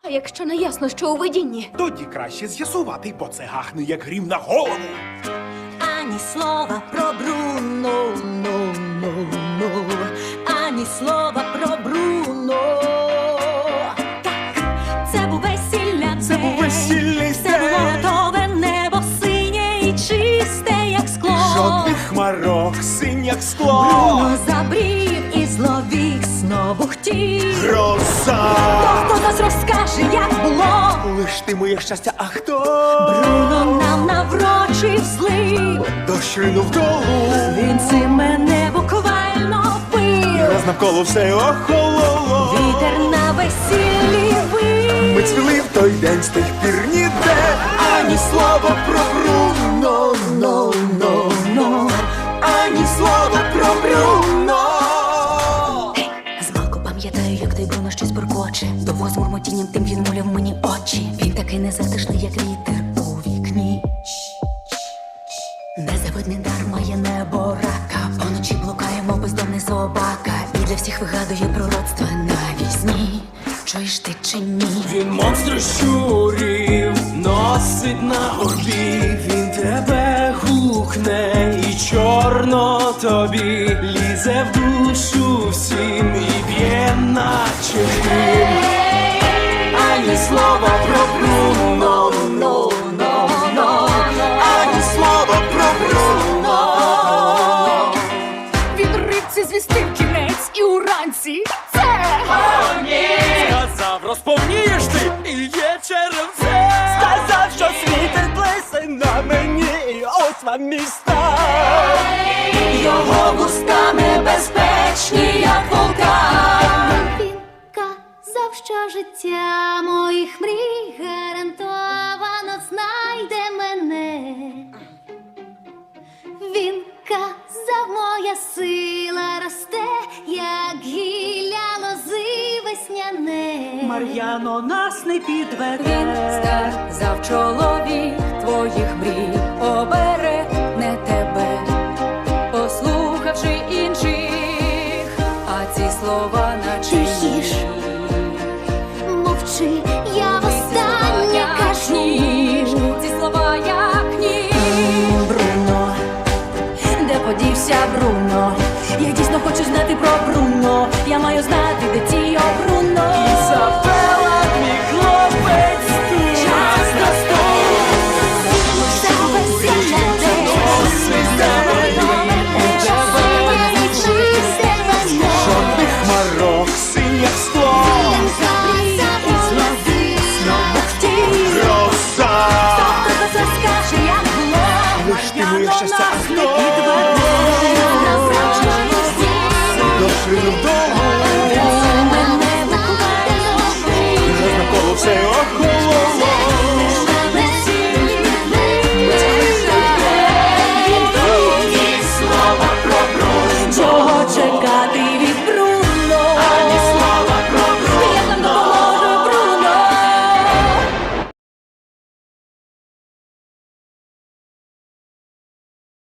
А якщо не ясно, що у видінні? Тоді краще з'ясувати, бо це гахне, як грім на голову. Ані слова про Бруно, ані слова про Бруно. Так, це був весілля, Це був весільний це було день. готове небо синє і чисте, як скло. Жодних хмарок, синь, як скло. Бруно забрів і зловісно бухтів. Гроза. Хто нас розкаже, як було? Лиш ти моє щастя, а хто? Бруно нам наврочив злив. Дощ ринув долу. Він мене буквально вбив. Раз навколо все охололо. Вітер на весіллі вив. Ми цвіли в той день, з тих пір ніде. Ані слова про Бруно, ані слова про Бруно. Змалку пам'ятаю, як той Бруно щось буркоче. Довго з мурмотінням тим він муляв мені очі. Він такий незатишний, як вітер у вікні. Незавидний дар має небо рака. Поночі блукає, мов бездомний собака. І для всіх вигадує пророцтва навісні. Чуєш ти чи ні? Він монстр щурів носить на горбі. Він тебе гукне і чорно тобі лізе в душу всім і б'є наче грім. Ані слова про Бруно, ані слова про Бруно. Він рибці звістив кінець і уранці. Це! Сказав, розповнієш ти і є черевце. Сказав, що світер плесе на мені, і ось вам міста. Його вуста небезпечні, як вулкан. Він казав, що життя моїх мрій гарантовано знайде мене. Він казав, моя сила росте, як гілля лози весняне. Мар'яно, нас не підведе. Він сказав, чоловік твоїх мрій обере не тебе, послухавши інших, а ці слова наче Тихіш. Мовчи, я востаннє кажу. ці слова як ніж. Бруно, де подівся Бруно? Я дійсно хочу знати про Бруно. Я маю знати, де ті Бруно. Ізабела, мій хлопець тут. Час достойний. Це весілля день. І чисте мене. Жодних хмарок, синь, як скло. Він сказав, і зловісно бухтів. Гроза. Хто нас розкаже, як було? Лиш ти моє щастя, а Нас не хто? підведе. Наврочив злив. Дощ ринув долу.